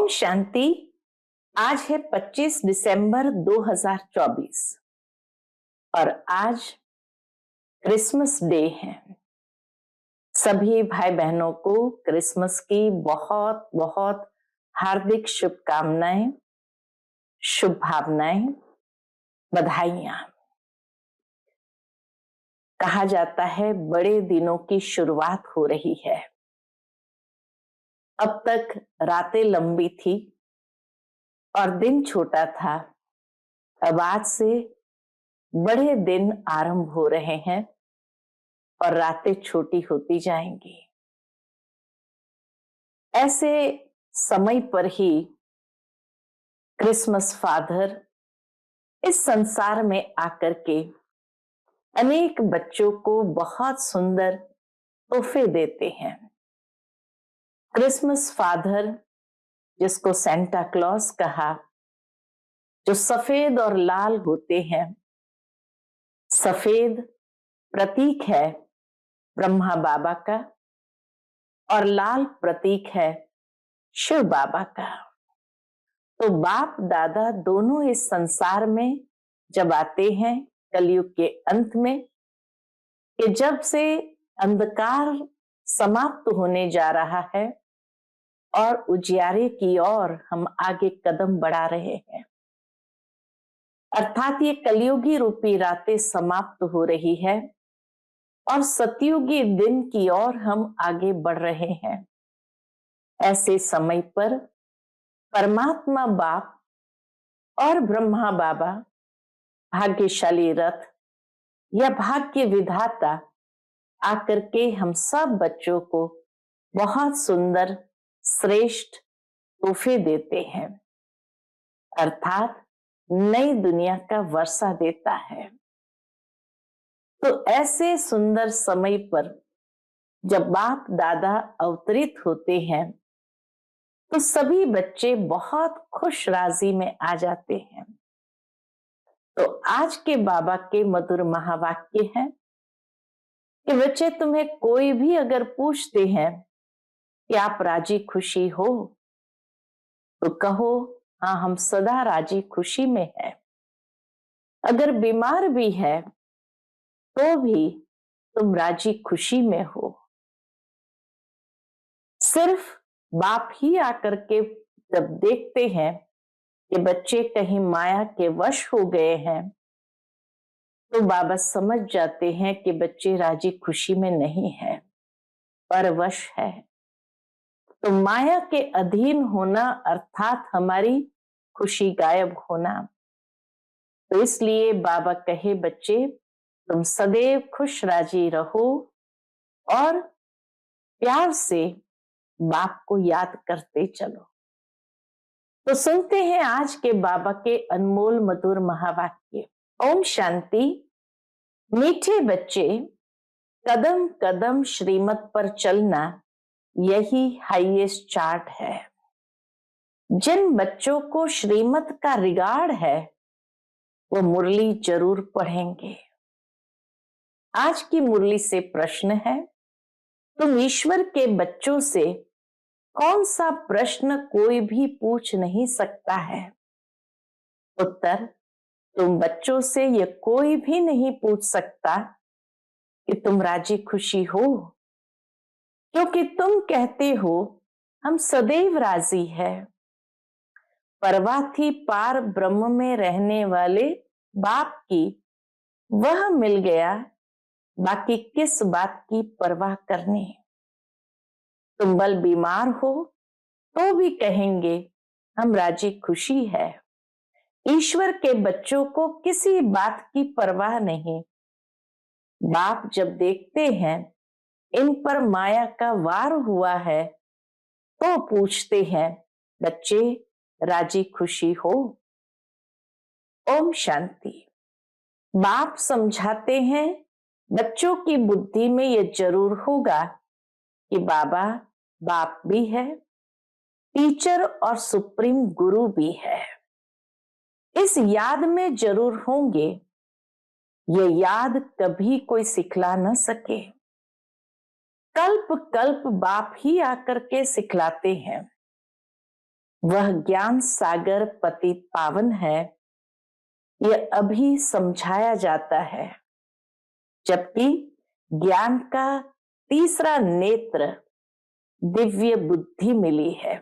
ओम शांति। आज है 25 दिसंबर 2024 और आज क्रिसमस डे है। सभी भाई बहनों को क्रिसमस की बहुत बहुत हार्दिक शुभकामनाएं, शुभ भावनाएं, बधाइयां। कहा जाता है बड़े दिनों की शुरुआत हो रही है। अब तक रातें लंबी थी और दिन छोटा था। अब आज से बड़े दिन आरंभ हो रहे हैं और रातें छोटी होती जाएंगी। ऐसे समय पर ही क्रिसमस फादर इस संसार में आकर के अनेक बच्चों को बहुत सुंदर तोहफे देते हैं। क्रिसमस फादर, जिसको सेंटा क्लॉज कहा, जो सफेद और लाल होते हैं। सफेद प्रतीक है ब्रह्मा बाबा का और लाल प्रतीक है शिव बाबा का। तो बाप दादा दोनों इस संसार में जब आते हैं कलयुग के अंत में, कि जब से अंधकार समाप्त होने जा रहा है और उजियारे की ओर हम आगे कदम बढ़ा रहे हैं, अर्थात ये कलयुगी रूपी रातें समाप्त हो रही है और सतयुगी दिन की ओर हम आगे बढ़ रहे हैं। ऐसे समय पर परमात्मा बाप और ब्रह्मा बाबा, भाग्यशाली रथ या भाग्य विधाता, आकर के हम सब बच्चों को बहुत सुंदर श्रेष्ठ तोहफे देते हैं, अर्थात नई दुनिया का वर्षा देता है। तो ऐसे सुंदर समय पर जब बाप दादा अवतरित होते हैं तो सभी बच्चे बहुत खुश राजी में आ जाते हैं। तो आज के बाबा के मधुर महावाक्य हैं कि बच्चे, तुम्हें कोई भी अगर पूछते हैं कि आप राजी खुशी हो, तो कहो हाँ, हम सदा राजी खुशी में हैं। अगर बीमार भी है तो भी तुम राजी खुशी में हो। सिर्फ बाप ही आकर के जब देखते हैं कि बच्चे कहीं माया के वश हो गए हैं, तो बाबा समझ जाते हैं कि बच्चे राजी खुशी में नहीं है, परवश है। तो माया के अधीन होना अर्थात हमारी खुशी गायब होना। तो इसलिए बाबा कहे, बच्चे तुम सदैव खुश राजी रहो और प्यार से बाप को याद करते चलो। तो सुनते हैं आज के बाबा के अनमोल मधुर महावाक्य। ओम शांति। मीठे बच्चे, कदम कदम श्रीमत पर चलना यही हाईएस्ट चार्ट है। जिन बच्चों को श्रीमत का रिगार्ड है वो मुरली जरूर पढ़ेंगे। आज की मुरली से प्रश्न है, तुम ईश्वर के बच्चों से कौन सा प्रश्न कोई भी पूछ नहीं सकता है? उत्तर, तुम बच्चों से ये कोई भी नहीं पूछ सकता कि तुम राजी खुशी हो, क्योंकि तुम कहते हो हम सदैव राजी है। परवाह थी पार ब्रह्म में रहने वाले बाप की, वह मिल गया, बाकी किस बात की परवाह करनी। तुम बल बीमार हो तो भी कहेंगे हम राजी खुशी है। ईश्वर के बच्चों को किसी बात की परवाह नहीं। बाप जब देखते हैं इन पर माया का वार हुआ है तो पूछते हैं, बच्चे राजी खुशी हो? ओम शांति। बाप समझाते हैं, बच्चों की बुद्धि में यह जरूर होगा कि बाबा बाप भी है, टीचर और सुप्रीम गुरु भी है। इस याद में जरूर होंगे, ये याद कभी कोई सिखला न सके। कल्प कल्प बाप ही आकर के सिखलाते हैं। वह ज्ञान सागर पतित पावन है, यह अभी समझाया जाता है। जबकि ज्ञान का तीसरा नेत्र दिव्य बुद्धि मिली है।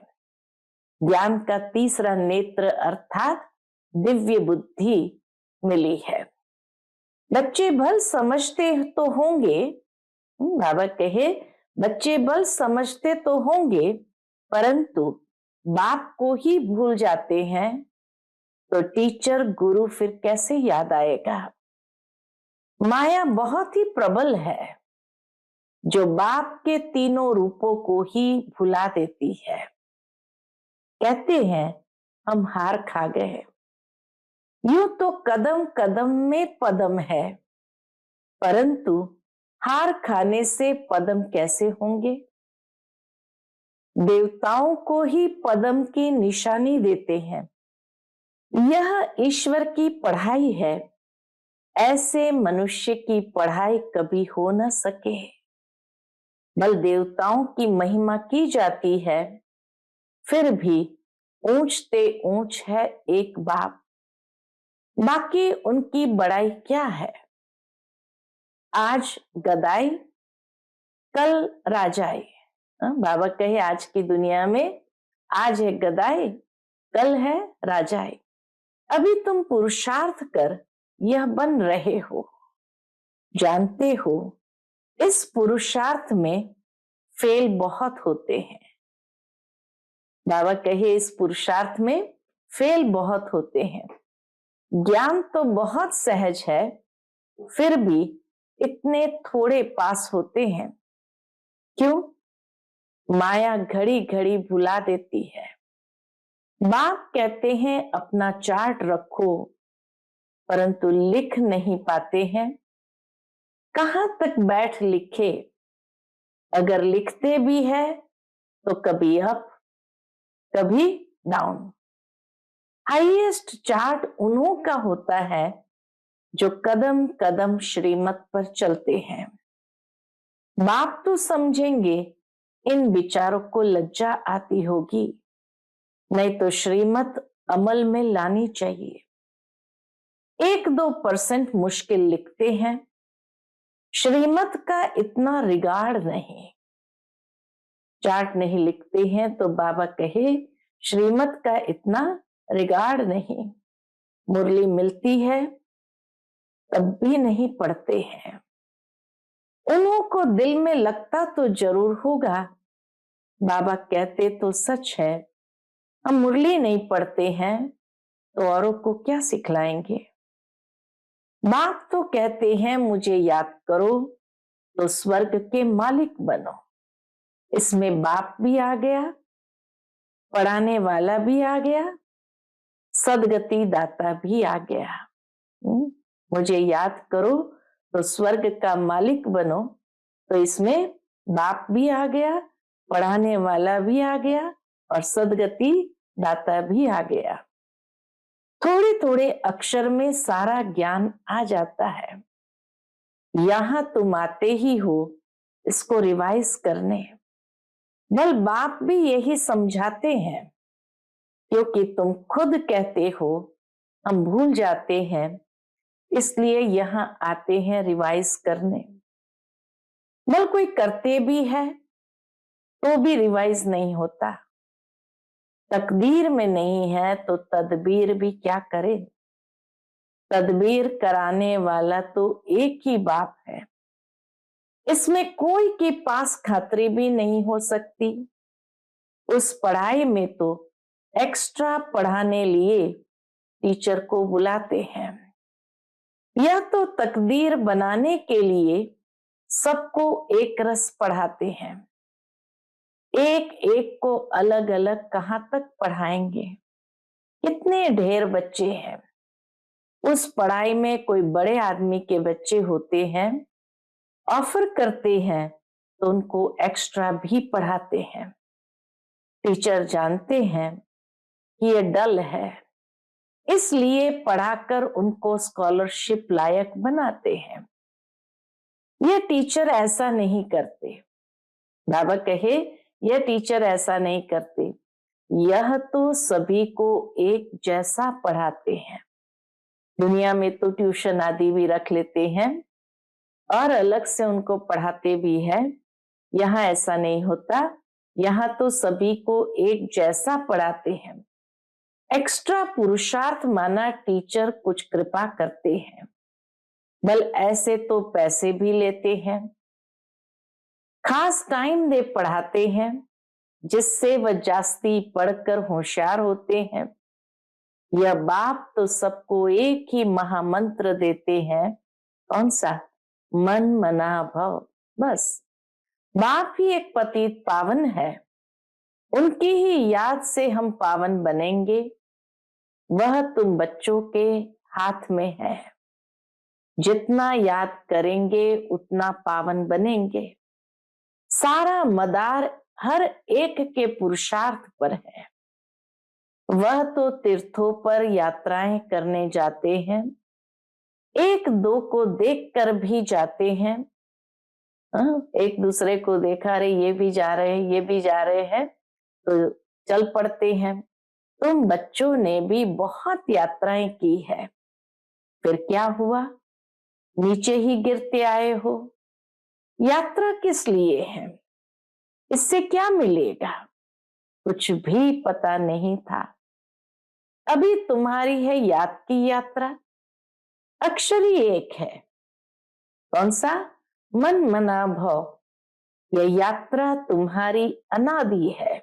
ज्ञान का तीसरा नेत्र अर्थात दिव्य बुद्धि मिली है। बच्चे भल समझते तो होंगे, बाबा कहे बच्चे भल समझते तो होंगे, परंतु बाप को ही भूल जाते हैं, तो टीचर गुरु फिर कैसे याद आएगा। माया बहुत ही प्रबल है, जो बाप के तीनों रूपों को ही भुला देती है। कहते हैं हम हार खा गए। यूं तो कदम कदम में पदम है, परंतु हार खाने से पदम कैसे होंगे। देवताओं को ही पदम की निशानी देते हैं। यह ईश्वर की पढ़ाई है, ऐसे मनुष्य की पढ़ाई कभी हो न सके। बल देवताओं की महिमा की जाती है, फिर भी ऊंचते ऊंच है एक बाप। बाकी उनकी बड़ाई क्या है। आज गदाई कल राजाई। बाबा कहे आज की दुनिया में आज है गदाई, कल है राजाई। अभी तुम पुरुषार्थ कर यह बन रहे हो। जानते हो इस पुरुषार्थ में फेल बहुत होते हैं। बाबा कहे इस पुरुषार्थ में फेल बहुत होते हैं। ज्ञान तो बहुत सहज है, फिर भी इतने थोड़े पास होते हैं। क्यों। माया घड़ी घड़ी भुला देती है। बाप कहते हैं अपना चार्ट रखो, परंतु लिख नहीं पाते हैं। कहां तक बैठ लिखे। अगर लिखते भी है तो कभी अप कभी डाउन। हाईएस्ट चार्ट उन्हों का होता है जो कदम कदम श्रीमत पर चलते हैं। बाप तो समझेंगे इन विचारों को लज्जा आती होगी, नहीं तो श्रीमत अमल में लानी चाहिए। 1-2% मुश्किल लिखते हैं, श्रीमत का इतना रिगार्ड नहीं। चार्ट नहीं लिखते हैं तो बाबा कहे श्रीमत का इतना रिगार्ड नहीं। मुरली मिलती है तब भी नहीं पढ़ते हैं। उन्हों को दिल में लगता तो जरूर होगा। बाबा कहते तो सच है, हम मुरली नहीं पढ़ते हैं तो औरों को क्या सिखलाएंगे। बाप तो कहते हैं मुझे याद करो तो स्वर्ग के मालिक बनो। इसमें बाप भी आ गया, पढ़ाने वाला भी आ गया, सदगति दाता भी आ गया। मुझे याद करो तो स्वर्ग का मालिक बनो, तो इसमें बाप भी आ गया, पढ़ाने वाला भी आ गया और सदगति दाता भी आ गया। थोड़े थोड़े अक्षर में सारा ज्ञान आ जाता है। यहां तुम आते ही हो इसको रिवाइज करने। बल बाप भी यही समझाते हैं, क्योंकि तुम खुद कहते हो हम भूल जाते हैं, इसलिए यहां आते हैं रिवाइज करने। बल कोई करते भी है तो भी रिवाइज नहीं होता। तकदीर में नहीं है तो तदबीर भी क्या करे। तदबीर कराने वाला तो एक ही बाप है, इसमें कोई के पास खातरी भी नहीं हो सकती। उस पढ़ाई में तो एक्स्ट्रा पढ़ाने लिए टीचर को बुलाते हैं। यह तो तकदीर बनाने के लिए सबको एक रस पढ़ाते हैं। एक एक को अलग अलग कहां तक पढ़ाएंगे। कितने ढेर बच्चे हैं। उस पढ़ाई में कोई बड़े आदमी के बच्चे होते हैं, ऑफर करते हैं तो उनको एक्स्ट्रा भी पढ़ाते हैं। टीचर जानते हैं कि ये डल है, इसलिए पढ़ाकर उनको स्कॉलरशिप लायक बनाते हैं। ये टीचर ऐसा नहीं करते। बाबा कहे ये टीचर ऐसा नहीं करते। यह तो सभी को एक जैसा पढ़ाते हैं। दुनिया में तो ट्यूशन आदि भी रख लेते हैं और अलग से उनको पढ़ाते भी हैं। यहाँ ऐसा नहीं होता, यहाँ तो सभी को एक जैसा पढ़ाते हैं। एक्स्ट्रा पुरुषार्थ माना टीचर कुछ कृपा करते हैं, बल ऐसे तो पैसे भी लेते हैं। खास टाइम दे पढ़ाते हैं जिससे वह जास्ती पढ़कर होशियार होते हैं। यह बाप तो सबको एक ही महामंत्र देते हैं, कौन सा? मन मना भव। बस बाप ही एक पतित पावन है, उनकी ही याद से हम पावन बनेंगे। वह तुम बच्चों के हाथ में है, जितना याद करेंगे उतना पावन बनेंगे। सारा मदार हर एक के पुरुषार्थ पर है। वह तो तीर्थों पर यात्राएं करने जाते हैं, एक दो को देखकर भी जाते हैं। एक दूसरे को देखा, अरे ये भी जा रहे हैं, ये भी जा रहे हैं, तो चल पड़ते हैं। तुम बच्चों ने भी बहुत यात्राएं की है, फिर क्या हुआ? नीचे ही गिरते आए हो। यात्रा किस लिए है? इससे क्या मिलेगा? कुछ भी पता नहीं था। अभी तुम्हारी है याद की यात्रा। अक्षर ही एक है, कौन सा? मन मना भव। यह यात्रा तुम्हारी अनादि है।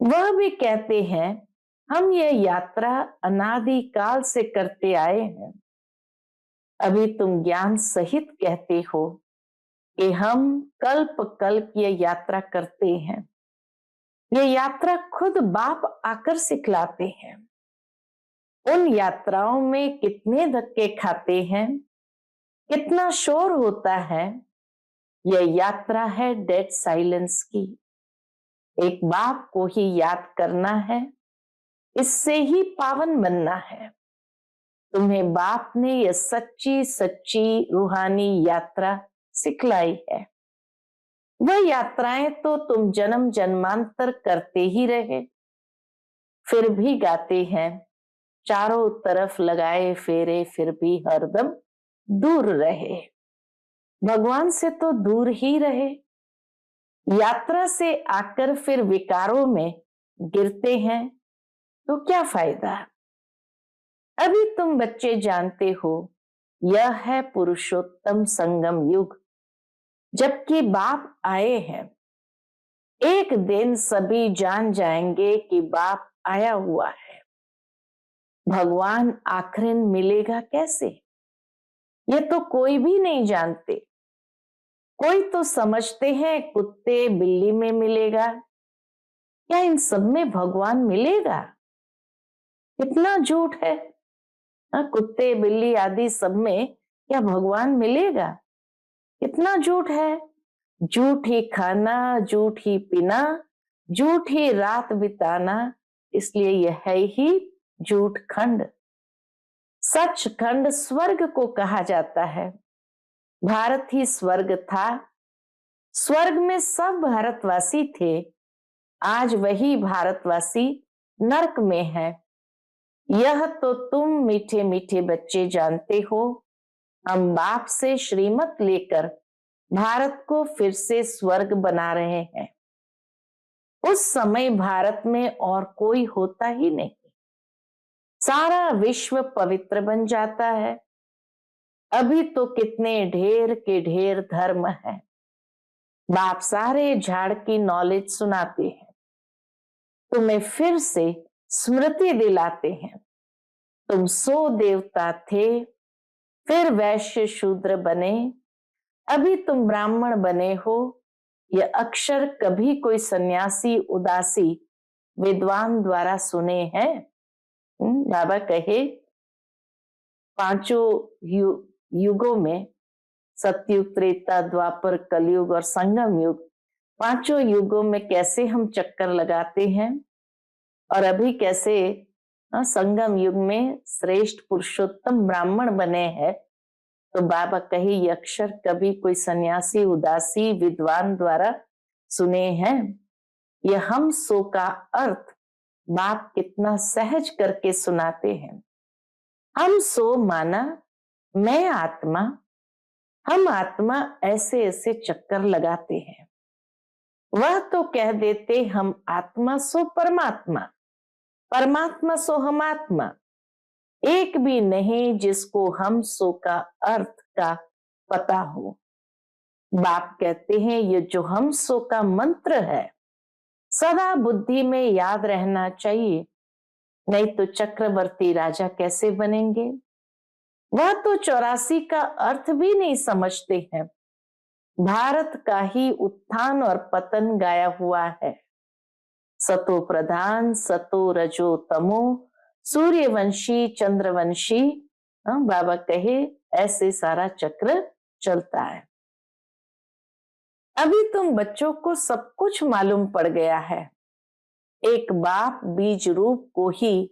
वह भी कहते हैं हम यह यात्रा अनादि काल से करते आए हैं। अभी तुम ज्ञान सहित कहते हो कि हम कल्प कल्प यह यात्रा करते हैं। यह यात्रा खुद बाप आकर सिखलाते हैं। उन यात्राओं में कितने धक्के खाते हैं, कितना शोर होता है। यह यात्रा है डेड साइलेंस की। एक बाप को ही याद करना है, इससे ही पावन बनना है। तुम्हें बाप ने यह सच्ची सच्ची रूहानी यात्रा सिखलाई है। वह यात्राएं तो तुम जन्म जन्मांतर करते ही रहे, फिर भी गाते हैं चारों तरफ लगाए फेरे, फिर भी हरदम दूर रहे। भगवान से तो दूर ही रहे। यात्रा से आकर फिर विकारों में गिरते हैं तो क्या फायदा? अभी तुम बच्चे जानते हो यह है पुरुषोत्तम संगम युग, जबकि बाप आए हैं। एक दिन सभी जान जाएंगे कि बाप आया हुआ है। भगवान आखिर मिलेगा कैसे, ये तो कोई भी नहीं जानते। कोई तो समझते हैं कुत्ते बिल्ली में मिलेगा। क्या इन सब में भगवान मिलेगा? कितना झूठ है। कुत्ते बिल्ली आदि सब में क्या भगवान मिलेगा? कितना झूठ है। झूठ ही खाना, झूठ ही पीना, झूठ ही रात बिताना, इसलिए यह है ही झूठ खंड। सच खंड स्वर्ग को कहा जाता है। भारत ही स्वर्ग था। स्वर्ग में सब भारतवासी थे। आज वही भारतवासी नरक में है। यह तो तुम मीठे मीठे बच्चे जानते हो। हम बाप से श्रीमत लेकर भारत को फिर से स्वर्ग बना रहे हैं। उस समय भारत में और कोई होता ही नहीं, सारा विश्व पवित्र बन जाता है। अभी तो कितने ढेर के ढेर धर्म है। बाप सारे झाड़ की नॉलेज सुनाते हैं, तुम्हें फिर से स्मृति दिलाते हैं। तुम 100 देवता थे, फिर वैश्य शूद्र बने, अभी तुम ब्राह्मण बने हो। यह अक्षर कभी कोई सन्यासी उदासी विद्वान द्वारा सुने हैं? बाबा कहे पांचों युगों में, सतयुग, त्रेता, द्वापर, कलयुग और संगम युग, पांचों युगों में कैसे हम चक्कर लगाते हैं और अभी कैसे संगम युग में श्रेष्ठ पुरुषोत्तम ब्राह्मण बने हैं। तो बाबा कहे ये अक्षर कभी कोई सन्यासी उदासी विद्वान द्वारा सुने हैं? ये हम सो का अर्थ बाप कितना सहज करके सुनाते हैं। हम सो माना मैं आत्मा, हम आत्मा ऐसे ऐसे चक्कर लगाते हैं। वह तो कह देते हम आत्मा सो परमात्मा, परमात्मा सो हम आत्मा। एक भी नहीं जिसको हम सो का अर्थ का पता हो। बाप कहते हैं ये जो हम सो का मंत्र है सदा बुद्धि में याद रहना चाहिए, नहीं तो चक्रवर्ती राजा कैसे बनेंगे। वह तो 84 का अर्थ भी नहीं समझते हैं। भारत का ही उत्थान और पतन गाया हुआ है। सतो प्रधान सतो रजो तमो, सूर्यवंशी चंद्रवंशी। बाबा कहे ऐसे सारा चक्र चलता है। अभी तुम बच्चों को सब कुछ मालूम पड़ गया है। एक बाप बीज रूप को ही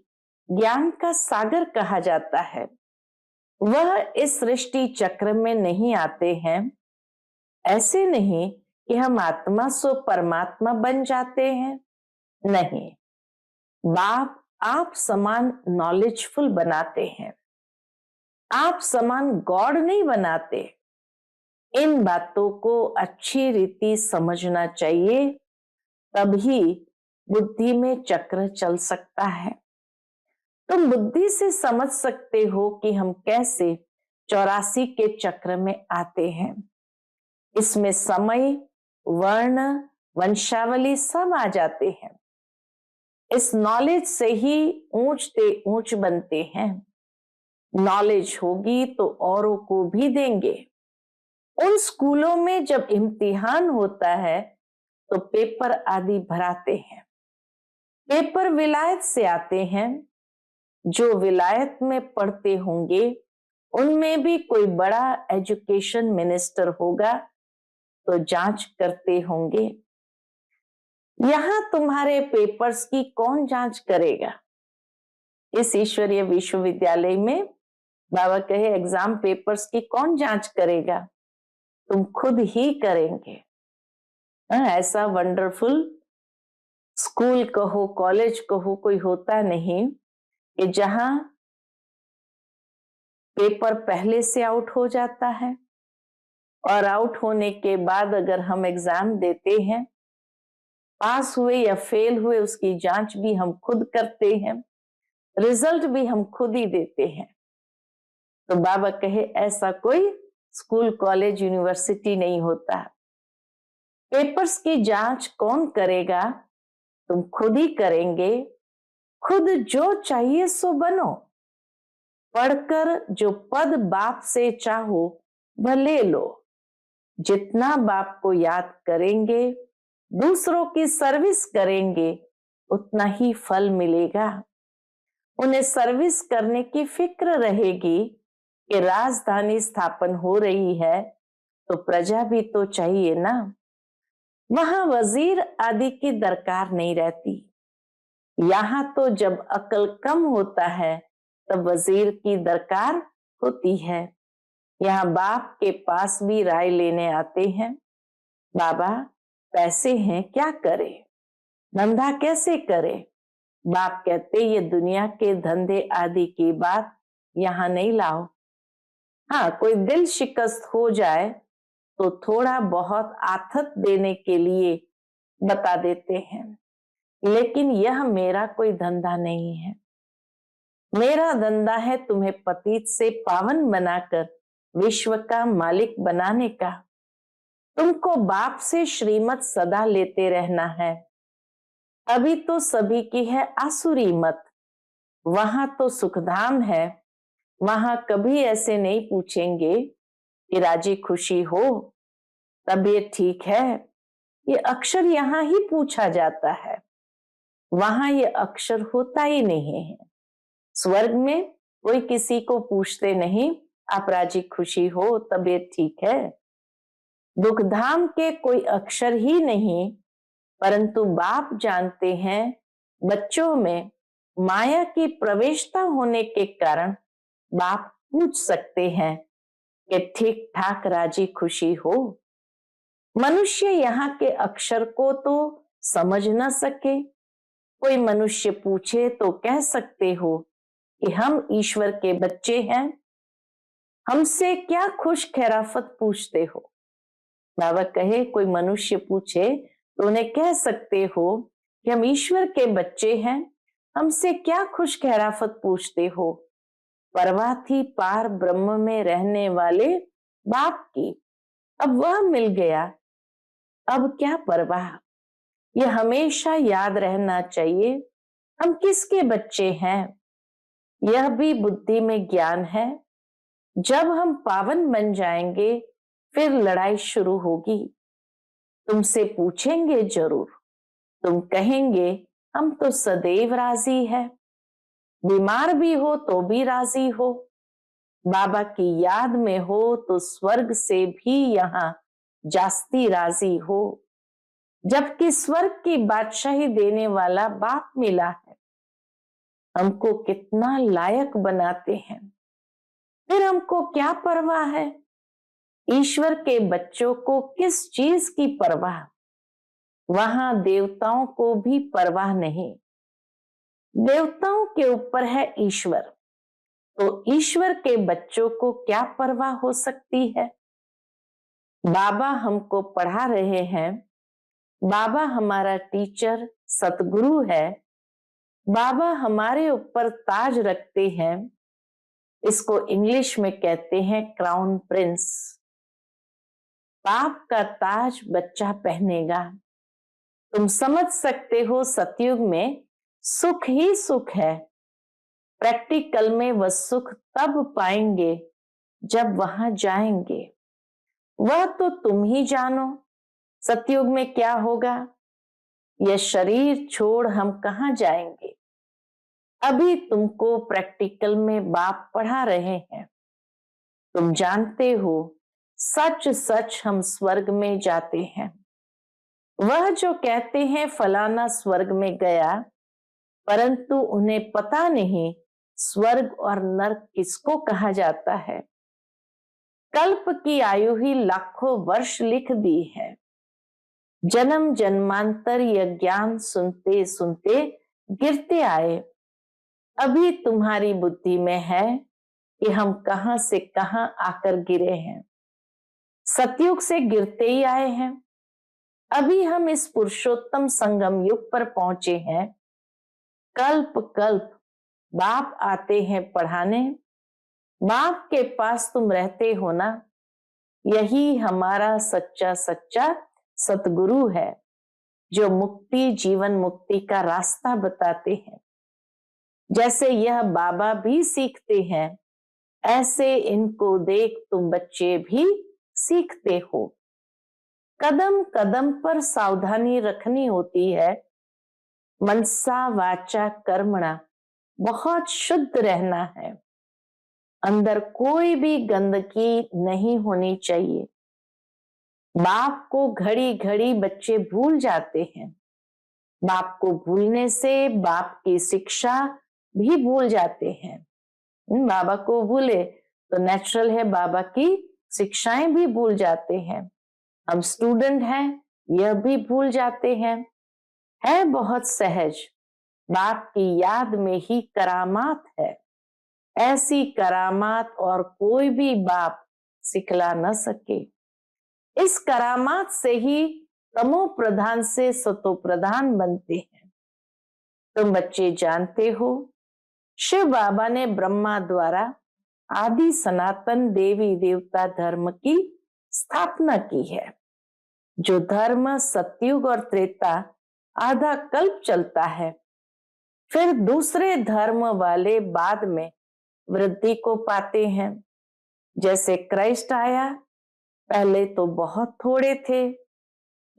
ज्ञान का सागर कहा जाता है। वह इस सृष्टि चक्र में नहीं आते हैं। ऐसे नहीं कि हम आत्मा सो परमात्मा बन जाते हैं, नहीं। बाप आप समान नॉलेजफुल बनाते हैं, आप समान गॉड नहीं बनाते। इन बातों को अच्छी रीति समझना चाहिए, तभी बुद्धि में चक्र चल सकता है। तुम बुद्धि से समझ सकते हो कि हम कैसे 84 के चक्र में आते हैं। इसमें समय, वर्ण, वंशावली सब आ जाते हैं। इस नॉलेज से ही ऊंचते ऊंच बनते हैं। नॉलेज होगी तो औरों को भी देंगे। उन स्कूलों में जब इम्तिहान होता है तो पेपर आदि भराते हैं। पेपर विलायत से आते हैं। जो विलायत में पढ़ते होंगे उनमें भी कोई बड़ा एजुकेशन मिनिस्टर होगा तो जांच करते होंगे। यहां तुम्हारे पेपर्स की कौन जांच करेगा। इस ईश्वरीय विश्वविद्यालय में बाबा कहे एग्जाम पेपर्स की कौन जांच करेगा, तुम खुद ही करेंगे। ऐसा वंडरफुल स्कूल कहो कॉलेज कहो कोई होता नहीं कि जहां पेपर पहले से आउट हो जाता है और आउट होने के बाद अगर हम एग्जाम देते हैं, पास हुए या फेल हुए उसकी जांच भी हम खुद करते हैं, रिजल्ट भी हम खुद ही देते हैं। तो बाबा कहे ऐसा कोई स्कूल कॉलेज यूनिवर्सिटी नहीं होता। पेपर्स की जांच कौन करेगा, तुम खुद ही करेंगे। खुद जो चाहिए सो बनो। पढ़कर जो पद बाप से चाहो वह ले लो। जितना बाप को याद करेंगे, दूसरों की सर्विस करेंगे, उतना ही फल मिलेगा। उन्हें सर्विस करने की फिक्र रहेगी कि राजधानी स्थापन हो रही है तो प्रजा भी तो चाहिए ना। वहां वजीर आदि की दरकार नहीं रहती। यहां तो जब अकल कम होता है तब वजीर की दरकार होती है। यहाँ बाप के पास भी राय लेने आते हैं। बाबा पैसे हैं क्या करे, धंधा कैसे करे। बाप कहते ये दुनिया के धंधे आदि की बात यहाँ नहीं लाओ। हाँ कोई दिल शिकस्त हो जाए तो थोड़ा बहुत आथत देने के लिए बता देते हैं, लेकिन यह मेरा कोई धंधा नहीं है। मेरा धंधा है तुम्हें पतित से पावन बनाकर विश्व का मालिक बनाने का। तुमको बाप से श्रीमत सदा लेते रहना है। अभी तो सभी की है आसुरी मत, वहां तो सुखधाम है। वहां कभी ऐसे नहीं पूछेंगे कि राजी खुशी हो, तबीयत ठीक है। ये अक्षर यहाँ ही पूछा जाता है, वहां ये अक्षर होता ही नहीं है। स्वर्ग में कोई किसी को पूछते नहीं आप राजी खुशी हो, तबीयत ठीक है। दुखधाम के कोई अक्षर ही नहीं, परंतु बाप जानते हैं बच्चों में माया की प्रवेशता होने के कारण बाप पूछ सकते हैं कि ठीक ठाक राजी खुशी हो। मनुष्य यहाँ के अक्षर को तो समझ न सके, कोई मनुष्य पूछे तो कह सकते हो कि हम ईश्वर के बच्चे हैं, हमसे क्या खुश खैराफत पूछते हो। बाबा कहे कोई मनुष्य पूछे तो उन्हें कह सकते हो कि हम ईश्वर के बच्चे हैं, हमसे क्या खुश खैराफत पूछते हो। परवाह थी पार ब्रह्म में रहने वाले बाप की, अब वह मिल गया, अब क्या परवाह। यह हमेशा याद रहना चाहिए, हम किसके बच्चे हैं। यह भी बुद्धि में ज्ञान है। जब हम पावन बन जाएंगे फिर लड़ाई शुरू होगी। तुमसे पूछेंगे जरूर, तुम कहेंगे हम तो सदैव राजी है, बीमार भी हो तो भी राजी हो, बाबा की याद में हो तो स्वर्ग से भी यहाँ जास्ती राजी हो, जबकि स्वर्ग की बादशाही देने वाला बाप मिला है। हमको कितना लायक बनाते हैं, फिर हमको क्या परवाह है। ईश्वर के बच्चों को किस चीज की परवाह, वहां देवताओं को भी परवाह नहीं। देवताओं के ऊपर है ईश्वर, तो ईश्वर के बच्चों को क्या परवाह हो सकती है। बाबा हमको पढ़ा रहे हैं, बाबा हमारा टीचर सतगुरु है, बाबा हमारे ऊपर ताज रखते हैं, इसको इंग्लिश में कहते हैं क्राउन प्रिंस। बाप का ताज बच्चा पहनेगा। तुम समझ सकते हो सतयुग में सुख ही सुख है, प्रैक्टिकल में वह सुख तब पाएंगे जब वहां जाएंगे। वह तो तुम ही जानो सतयुग में क्या होगा। यह शरीर छोड़ हम कहां जाएंगे। अभी तुमको प्रैक्टिकल में बाप पढ़ा रहे हैं। तुम जानते हो सच सच हम स्वर्ग में जाते हैं। वह जो कहते हैं फलाना स्वर्ग में गया, परंतु उन्हें पता नहीं स्वर्ग और नरक किसको कहा जाता है। कल्प की आयु ही लाखों वर्ष लिख दी है। जन्म जन्मांतर यह ज्ञान सुनते सुनते गिरते आए। अभी तुम्हारी बुद्धि में है कि हम कहां से कहां आकर गिरे हैं। सतयुग से गिरते ही आए हैं। अभी हम इस पुरुषोत्तम संगम युग पर पहुंचे हैं। कल्प कल्प बाप आते हैं पढ़ाने। बाप के पास तुम रहते हो ना, यही हमारा सच्चा सच्चा सतगुरु है, जो मुक्ति जीवन मुक्ति का रास्ता बताते हैं। जैसे यह बाबा भी सीखते हैं, ऐसे इनको देख तुम बच्चे भी सीखते हो। कदम कदम पर सावधानी रखनी होती है। मनसा वाचा कर्मणा, बहुत शुद्ध रहना है। अंदर कोई भी गंदगी नहीं होनी चाहिए। बाप को घड़ी घड़ी बच्चे भूल जाते हैं। बाप को भूलने से बाप की शिक्षा भी भूल जाते हैं। बाबा को भूले तो नेचुरल है, बाबा की शिक्षाएं भी भूल जाते हैं। हम स्टूडेंट हैं, यह भी भूल जाते हैं। है बहुत सहज, बाप की याद में ही करामात है। ऐसी करामात और कोई भी बाप सिखला न सके। इस करामात से ही तमो प्रधान से सतो प्रधान बनते हैं। तुम बच्चे जानते हो, शिव बाबा ने ब्रह्मा द्वारा आदि सनातन देवी देवता धर्म की स्थापना की है। जो धर्म सतयुग और त्रेता आधा कल्प चलता है, फिर दूसरे धर्म वाले बाद में वृद्धि को पाते हैं। जैसे क्राइस्ट आया, पहले तो बहुत थोड़े थे,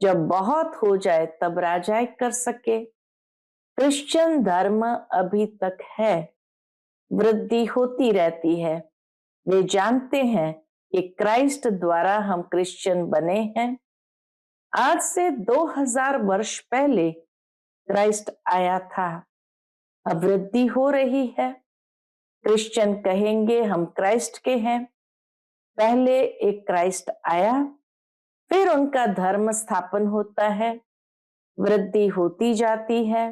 जब बहुत हो जाए तब राजाई कर सके। क्रिश्चियन धर्म अभी तक है, वृद्धि होती रहती है। वे जानते हैं कि क्राइस्ट द्वारा हम क्रिश्चियन बने हैं। आज से 2000 वर्ष पहले क्राइस्ट आया था। अब वृद्धि हो रही है। क्रिश्चियन कहेंगे हम क्राइस्ट के हैं। पहले एक क्राइस्ट आया, फिर उनका धर्म स्थापन होता है। वृद्धि होती जाती है,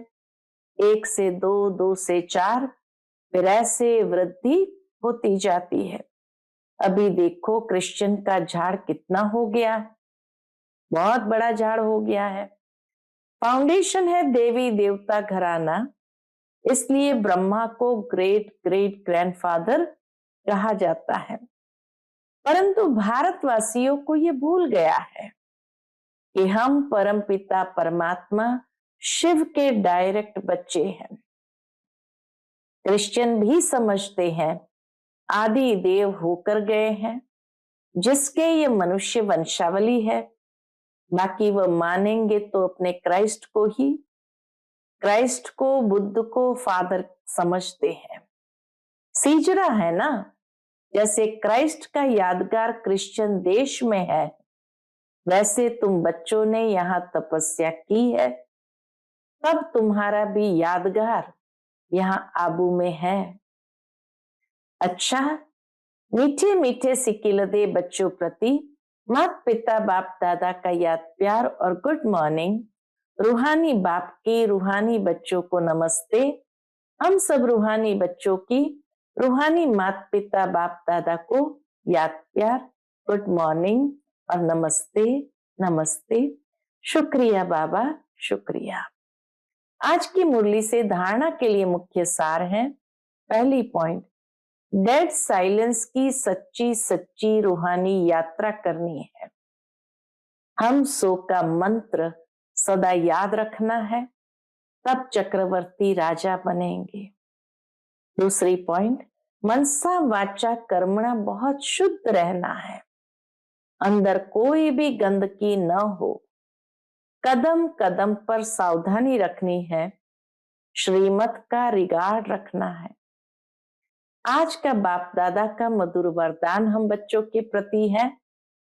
1 से 2, 2 से 4, फिर ऐसे वृद्धि होती जाती है। अभी देखो क्रिश्चियन का झाड़ कितना हो गया, बहुत बड़ा झाड़ हो गया है। फाउंडेशन है देवी देवता घराना, इसलिए ब्रह्मा को ग्रेट ग्रेट ग्रैंडफादर कहा जाता है। परंतु भारतवासियों को ये भूल गया है कि हम परमपिता परमात्मा शिव के डायरेक्ट बच्चे हैं। क्रिश्चियन भी समझते हैं आदि देव होकर गए हैं, जिसके ये मनुष्य वंशावली है। बाकी वह मानेंगे तो अपने क्राइस्ट को ही, क्राइस्ट को, बुद्ध को फादर समझते हैं। सीजरा है ना, जैसे क्राइस्ट का यादगार क्रिश्चियन देश में है, वैसे तुम बच्चों ने यहाँ तपस्या की है, तब तुम्हारा भी यादगार यहाँ आबू में है। अच्छा, मीठे मीठे सिकिलदे बच्चों प्रति माता पिता बाप दादा का याद प्यार और गुड मॉर्निंग। रूहानी बाप की रूहानी बच्चों को नमस्ते। हम सब रूहानी बच्चों की रूहानी माता पिता बाप दादा को याद प्यार, गुड मॉर्निंग और नमस्ते नमस्ते। शुक्रिया बाबा, शुक्रिया। आज की मुरली से धारणा के लिए मुख्य सार है। पहली पॉइंट, डेड साइलेंस की सच्ची सच्ची रूहानी यात्रा करनी है। हम सो का मंत्र सदा याद रखना है, तब चक्रवर्ती राजा बनेंगे। दूसरी पॉइंट, मनसा वाचा कर्मणा बहुत शुद्ध रहना है, अंदर कोई भी गंदगी न हो। कदम कदम पर सावधानी रखनी है, श्रीमत का रिगार्ड रखना है। आज का बाप दादा का मधुर वरदान हम बच्चों के प्रति है,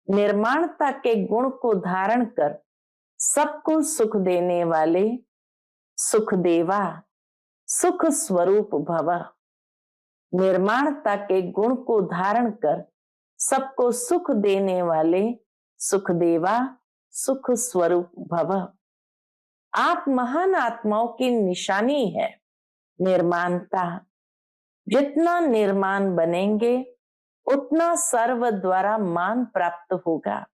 निर्माणता के गुण को धारण कर सबको सुख देने वाले सुखदेवा सुख स्वरूप भव। निर्माणता के गुण को धारण कर सबको सुख देने वाले सुखदेवा सुख स्वरूप भव। आप महान आत्माओं की निशानी है निर्माणता। जितना निर्माण बनेंगे उतना सर्व द्वारा मान प्राप्त होगा।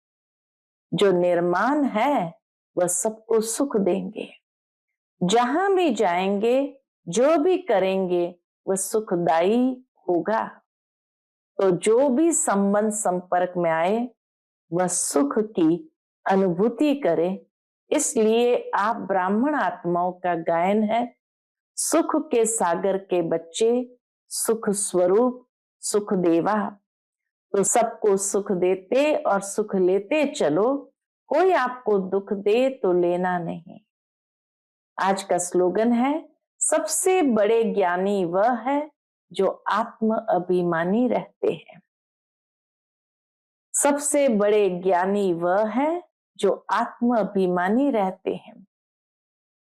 जो निर्माण है वह सबको सुख देंगे। जहां भी जाएंगे, जो भी करेंगे वह सुखदायी होगा। तो जो भी संबंध संपर्क में आए वह सुख की अनुभूति करे। इसलिए आप ब्राह्मण आत्माओं का गायन है, सुख के सागर के बच्चे, सुख स्वरूप सुख देवा। तो सबको सुख देते और सुख लेते चलो, कोई आपको दुख दे तो लेना नहीं। आज का स्लोगन है, सबसे बड़े ज्ञानी वह है जो आत्म अभिमानी रहते हैं। सबसे बड़े ज्ञानी वह है जो आत्म अभिमानी रहते हैं।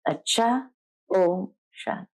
अच्छा, ओम शांति।